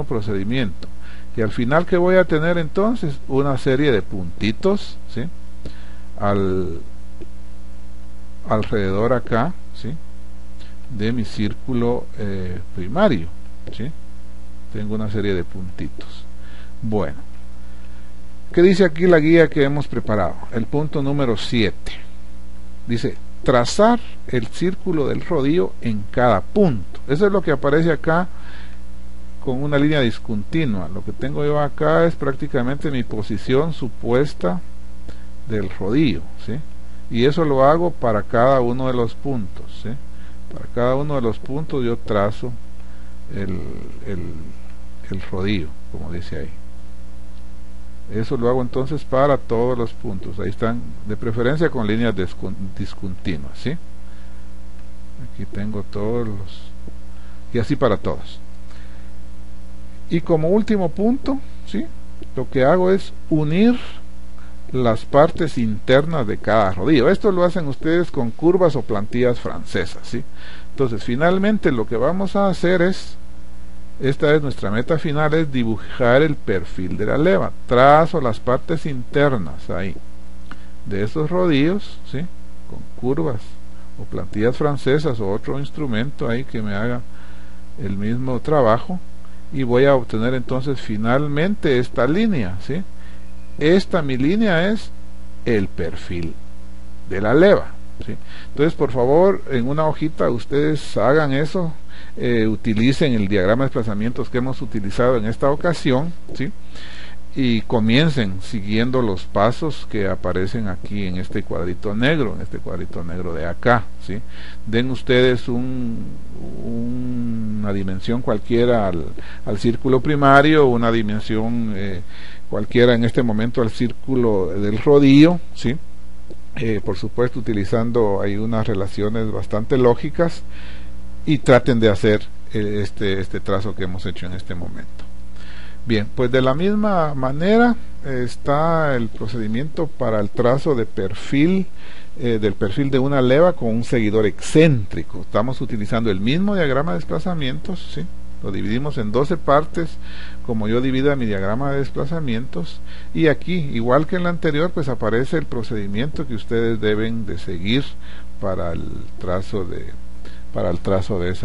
procedimiento. Y al final, ¿qué voy a tener entonces? Una serie de puntitos, ¿sí? Alrededor acá, ¿sí? De mi círculo primario, ¿sí? Tengo una serie de puntitos. Bueno, ¿qué dice aquí la guía que hemos preparado? El punto número 7 dice: trazar el círculo del rodillo en cada punto. Eso es lo que aparece acá con una línea discontinua. Lo que tengo yo acá es prácticamente mi posición supuesta del rodillo, ¿sí? Y eso lo hago para cada uno de los puntos, ¿sí? Para cada uno de los puntos yo trazo el rodillo, como dice ahí. Eso lo hago entonces para todos los puntos. Ahí están, de preferencia con líneas discontinuas, ¿sí? Aquí tengo todos los, y así para todos. Y como último punto, ¿sí? Lo que hago es unir las partes internas de cada rodillo. Esto lo hacen ustedes con curvas o plantillas francesas, ¿sí? Entonces, finalmente lo que vamos a hacer es, esta es nuestra meta final, es dibujar el perfil de la leva. Trazo las partes internas ahí de esos rodillos, ¿sí? Con curvas o plantillas francesas o otro instrumento ahí que me haga el mismo trabajo, y voy a obtener entonces finalmente esta línea, ¿sí? Esta mi línea es el perfil de la leva, ¿sí? Entonces, por favor, en una hojita ustedes hagan eso, utilicen el diagrama de desplazamientos que hemos utilizado en esta ocasión, ¿sí? Y comiencen siguiendo los pasos que aparecen aquí en este cuadrito negro, de acá, ¿sí? Den ustedes una dimensión cualquiera al círculo primario, una dimensión cualquiera en este momento al círculo del rodillo, ¿sí? Por supuesto utilizando ahí unas relaciones bastante lógicas, y traten de hacer este trazo que hemos hecho en este momento. Bien, pues de la misma manera está el procedimiento para el trazo de perfil, del perfil de una leva con un seguidor excéntrico. Estamos utilizando el mismo diagrama de desplazamientos, ¿sí? Lo dividimos en 12 partes, como yo divido mi diagrama de desplazamientos, y aquí, igual que en la anterior, pues aparece el procedimiento que ustedes deben de seguir para el trazo de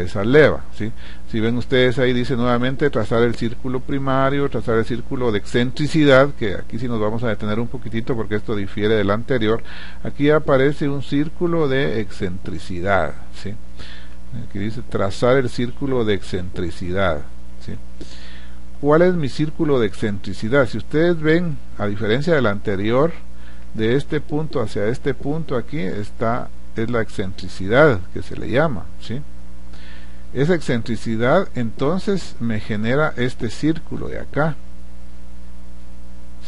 esa leva, ¿sí? Si ven ustedes ahí dice nuevamente trazar el círculo primario, trazar el círculo de excentricidad, que aquí sí nos vamos a detener un poquitito porque esto difiere del anterior. Aquí aparece un círculo de excentricidad, ¿sí? Aquí dice trazar el círculo de excentricidad, ¿sí? ¿Cuál es mi círculo de excentricidad? Si ustedes ven, a diferencia del anterior, de este punto hacia este punto aquí es la excentricidad que se le llama, ¿sí? Esa excentricidad entonces me genera este círculo de acá,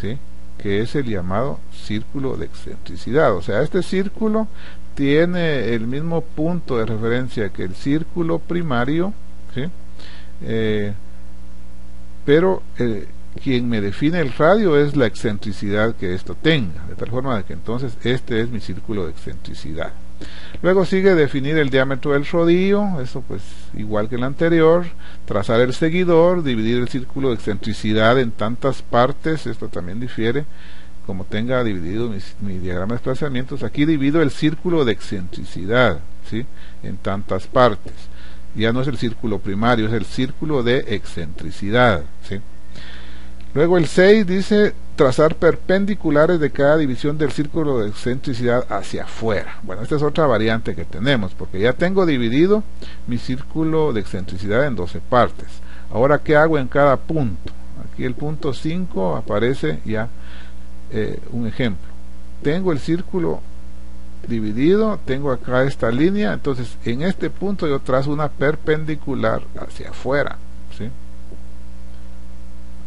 ¿sí? Que es el llamado círculo de excentricidad. O sea, este círculo tiene el mismo punto de referencia que el círculo primario, ¿sí? Pero quien me define el radio es la excentricidad que esto tenga, de tal forma de que entonces este es mi círculo de excentricidad. Luego sigue definir el diámetro del rodillo, eso pues igual que el anterior, trazar el seguidor, dividir el círculo de excentricidad en tantas partes, esto también difiere, como tenga dividido mi diagrama de desplazamientos. Aquí divido el círculo de excentricidad, ¿sí? En tantas partes, ya no es el círculo primario, es el círculo de excentricidad, ¿sí? Luego el 6 dice trazar perpendiculares de cada división del círculo de excentricidad hacia afuera. Bueno, esta es otra variante que tenemos, porque ya tengo dividido mi círculo de excentricidad en 12 partes. Ahora, ¿qué hago en cada punto? Aquí el punto 5 aparece ya un ejemplo. Tengo el círculo dividido, tengo acá esta línea, entonces en este punto yo trazo una perpendicular hacia afuera, ¿sí?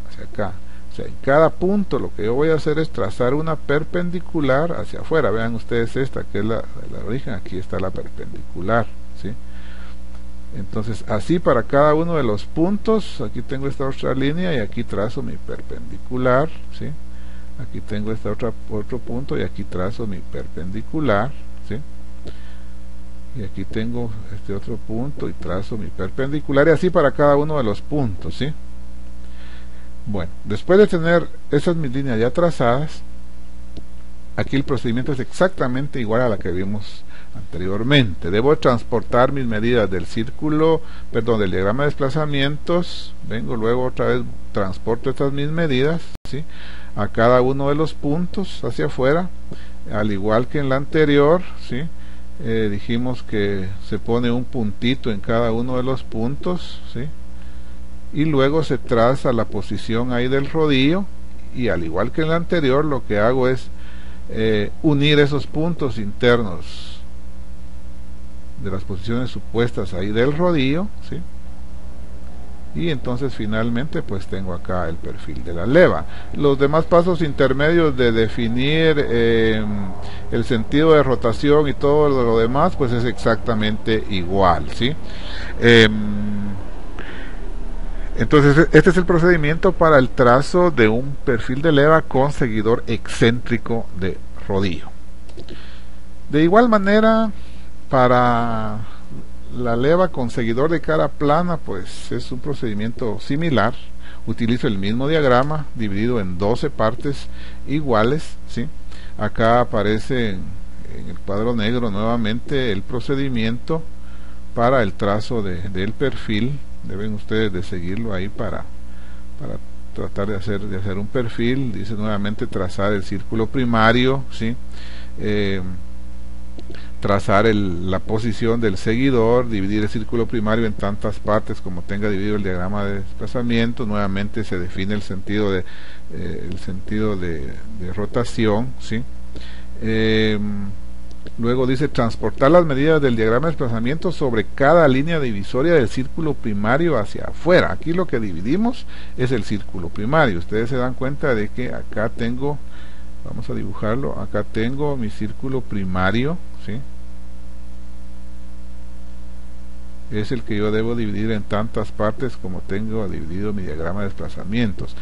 Hacia acá. O sea, en cada punto lo que yo voy a hacer es trazar una perpendicular hacia afuera. Vean ustedes esta que es la origen, aquí está la perpendicular, ¿sí? Entonces así para cada uno de los puntos, aquí tengo esta otra línea y aquí trazo mi perpendicular, ¿sí? Aquí tengo este otro punto y aquí trazo mi perpendicular, ¿sí? Y aquí tengo este otro punto y trazo mi perpendicular, y así para cada uno de los puntos, ¿sí? Bueno, después de tener esas mis líneas ya trazadas, aquí el procedimiento es exactamente igual a la que vimos anteriormente. Debo transportar mis medidas del círculo, perdón, del diagrama de desplazamientos. Vengo luego otra vez, transporto estas mis medidas, ¿sí?, a cada uno de los puntos hacia afuera, al igual que en la anterior, ¿sí? Dijimos que se pone un puntito en cada uno de los puntos, ¿sí?, y luego se traza la posición ahí del rodillo, y al igual que en la anterior lo que hago es unir esos puntos internos de las posiciones supuestas ahí del rodillo, ¿sí?, y entonces finalmente pues tengo acá el perfil de la leva. Los demás pasos intermedios de definir el sentido de rotación y todo lo demás pues es exactamente igual, ¿sí? Entonces este es el procedimiento para el trazo de un perfil de leva con seguidor excéntrico de rodillo. De igual manera, para la leva con seguidor de cara plana pues es un procedimiento similar. Utilizo el mismo diagrama dividido en 12 partes iguales, ¿sí? Acá aparece en el cuadro negro nuevamente el procedimiento para el trazo del perfil. Deben ustedes de seguirlo ahí para tratar de hacer un perfil. Dice nuevamente trazar el círculo primario, ¿sí? Trazar la posición del seguidor, dividir el círculo primario en tantas partes como tenga dividido el diagrama de desplazamiento. Nuevamente se define el sentido de rotación, ¿sí? Luego dice transportar las medidas del diagrama de desplazamiento sobre cada línea divisoria del círculo primario hacia afuera. Aquí lo que dividimos es el círculo primario. Ustedes se dan cuenta de que acá tengo, vamos a dibujarlo, acá tengo mi círculo primario, ¿sí? Es el que yo debo dividir en tantas partes como tengo dividido mi diagrama de desplazamientos.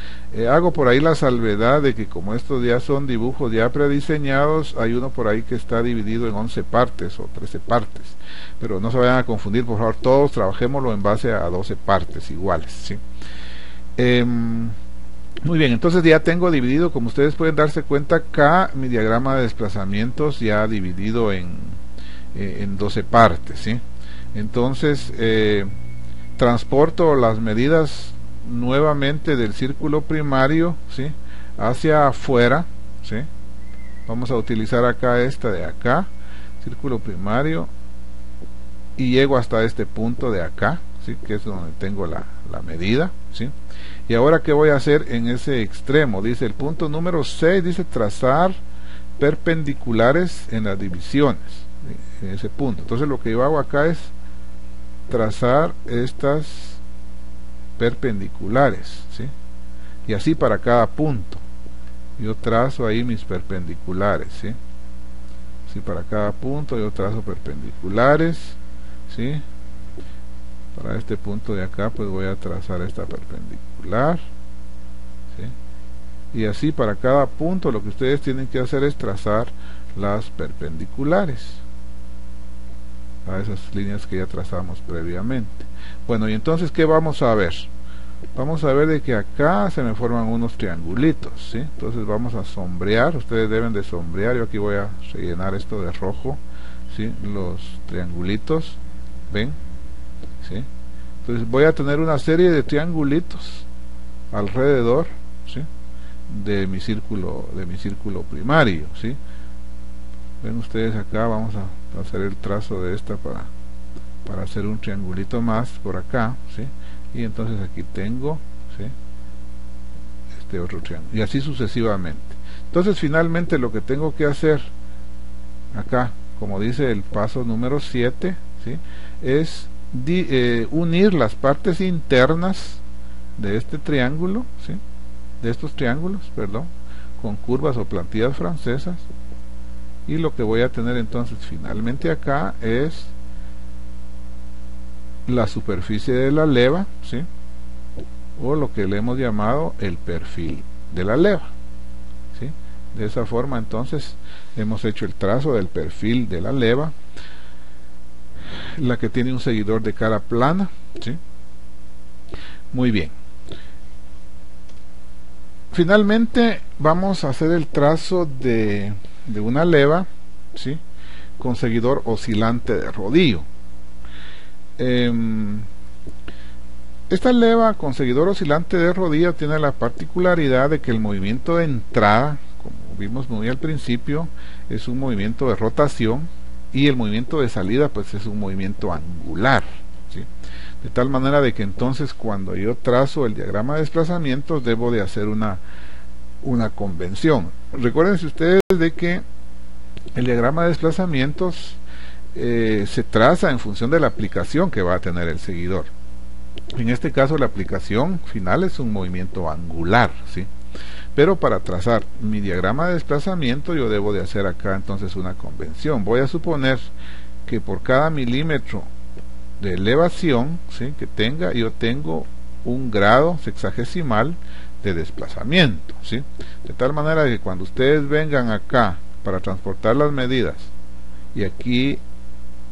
Hago por ahí la salvedad de que como estos ya son dibujos ya prediseñados, hay uno por ahí que está dividido en 11 partes o 13 partes, pero no se vayan a confundir, por favor, todos trabajémoslo en base a 12 partes iguales, ¿sí? Muy bien, entonces ya tengo dividido, como ustedes pueden darse cuenta acá, mi diagrama de desplazamientos ya dividido en 12 partes, ¿sí? Entonces transporto las medidas nuevamente del círculo primario, ¿sí?, hacia afuera, ¿sí? Vamos a utilizar acá esta de acá, círculo primario, y llego hasta este punto de acá, ¿sí?, que es donde tengo la medida, ¿sí? Y ahora ¿qué voy a hacer en ese extremo? Dice el punto número 6, dice trazar perpendiculares en las divisiones, ¿sí?, en ese punto. Entonces lo que yo hago acá es trazar estas perpendiculares, ¿sí?, y así para cada punto yo trazo ahí mis perpendiculares, ¿sí? Así para cada punto yo trazo perpendiculares, ¿sí? Para este punto de acá pues voy a trazar esta perpendicular, ¿sí? Y así para cada punto lo que ustedes tienen que hacer es trazar las perpendiculares a esas líneas que ya trazamos previamente. Bueno, y entonces ¿qué vamos a ver? Vamos a ver de que acá se me forman unos triangulitos, ¿sí? Entonces vamos a sombrear, ustedes deben de sombrear, yo aquí voy a rellenar esto de rojo, ¿sí?, los triangulitos, ¿ven? ¿Sí? Entonces voy a tener una serie de triangulitos alrededor, ¿sí?, de mi círculo primario, ¿sí? Ven ustedes acá, vamos a hacer el trazo de esta para hacer un triangulito más por acá, ¿sí? Y entonces aquí tengo, ¿sí?, este otro triángulo, y así sucesivamente. Entonces finalmente lo que tengo que hacer acá, como dice el paso número 7, ¿sí?, es unir las partes internas de este triángulo, ¿sí?, de estos triángulos, perdón, con curvas o plantillas francesas. Y lo que voy a tener entonces finalmente acá es la superficie de la leva, ¿sí?, o lo que le hemos llamado el perfil de la leva, ¿sí? De esa forma entonces hemos hecho el trazo del perfil de la leva, la que tiene un seguidor de cara plana, ¿sí? Muy bien. finalmente vamos a hacer el trazo de una leva, ¿sí?, con seguidor oscilante de rodillo. Esta leva con seguidor oscilante de rodillo tiene la particularidad de que el movimiento de entrada, como vimos muy al principio, es un movimiento de rotación, y el movimiento de salida pues es un movimiento angular, ¿sí? De tal manera de que entonces cuando yo trazo el diagrama de desplazamientos debo de hacer una convención. Recuérdense ustedes de que el diagrama de desplazamientos se traza en función de la aplicación que va a tener el seguidor. En este caso la aplicación final es un movimiento angular, ¿sí? Pero para trazar mi diagrama de desplazamiento yo debo de hacer acá entonces una convención. Voy a suponer que por cada milímetro de elevación, ¿sí?, que tenga, yo tengo un grado sexagesimal de desplazamiento, ¿sí? De tal manera que cuando ustedes vengan acá para transportar las medidas y aquí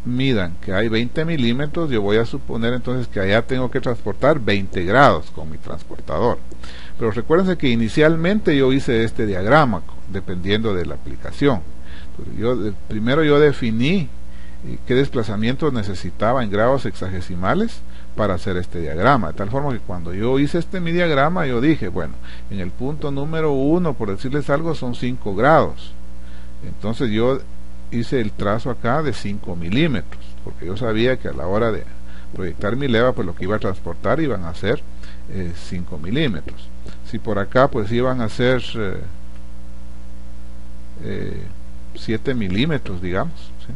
midan que hay 20 milímetros, yo voy a suponer entonces que allá tengo que transportar 20 grados con mi transportador. Pero recuérdense que inicialmente yo hice este diagrama dependiendo de la aplicación. Primero yo definí qué desplazamientos necesitaba en grados sexagesimales para hacer este diagrama, de tal forma que cuando yo hice mi diagrama yo dije, bueno, en el punto número 1, por decirles algo, son 5 grados. Entonces yo hice el trazo acá de 5 milímetros, porque yo sabía que a la hora de proyectar mi leva, pues lo que iba a transportar iban a ser 5 milímetros. Si por acá pues iban a ser 7 milímetros, digamos, ¿sí?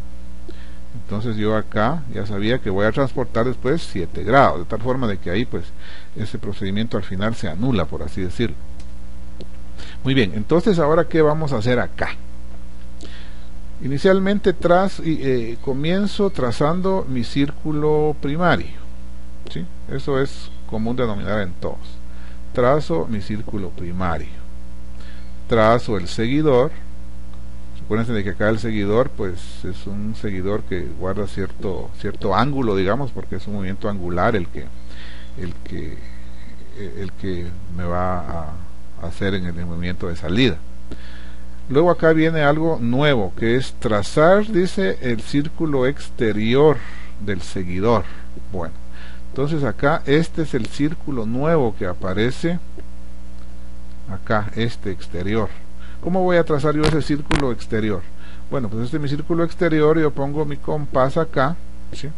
Entonces yo acá ya sabía que voy a transportar después 7 grados, de tal forma de que ahí pues ese procedimiento al final se anula, por así decirlo. Muy bien, entonces ahora ¿qué vamos a hacer acá? Inicialmente comienzo trazando mi círculo primario, ¿sí? Eso es común denominador en todos. Trazo mi círculo primario, trazo el seguidor. Acuérdense de que acá el seguidor pues es un seguidor que guarda cierto ángulo, digamos, porque es un movimiento angular el que me va a hacer en el movimiento de salida. Luego acá viene algo nuevo, que es trazar, dice, el círculo exterior del seguidor. Bueno, entonces acá este es el círculo nuevo que aparece acá, este exterior. ¿Cómo voy a trazar yo ese círculo exterior? Bueno, pues este es mi círculo exterior, yo pongo mi compás acá, ¿sí?,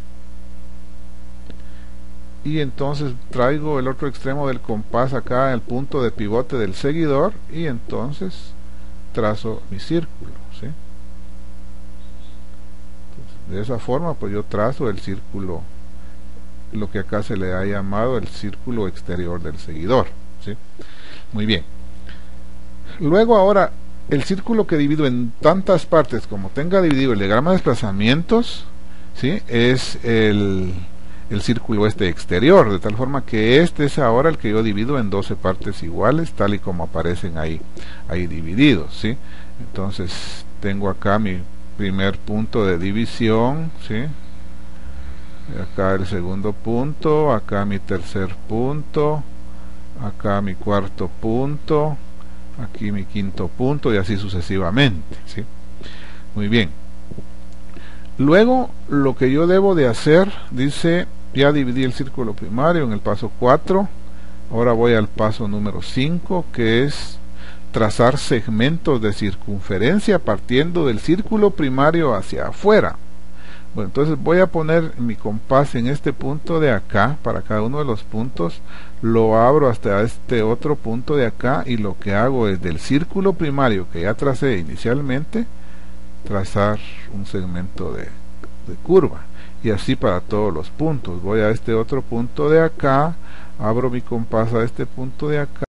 y entonces traigo el otro extremo del compás acá al punto de pivote del seguidor, y entonces trazo mi círculo, ¿sí? Entonces, de esa forma pues yo trazo el círculo, lo que acá se le ha llamado el círculo exterior del seguidor, ¿sí? Muy bien. Luego ahora el círculo que divido en tantas partes como tenga dividido el diagrama de desplazamientos, ¿sí?, es el círculo exterior, de tal forma que este es ahora el que yo divido en 12 partes iguales, tal y como aparecen ahí divididos, ¿sí? Entonces tengo acá mi primer punto de división, ¿sí?, acá el segundo punto, acá mi tercer punto, acá mi cuarto punto, aquí mi quinto punto, y así sucesivamente, ¿sí? Muy bien. Luego lo que yo debo de hacer, dice, ya dividí el círculo primario en el paso 4, ahora voy al paso número 5, que es trazar segmentos de circunferencia partiendo del círculo primario hacia afuera. Bueno, entonces voy a poner mi compás en este punto de acá, para cada uno de los puntos, lo abro hasta este otro punto de acá, y lo que hago es del círculo primario que ya tracé inicialmente, trazar un segmento de curva, y así para todos los puntos. Voy a este otro punto de acá, abro mi compás a este punto de acá,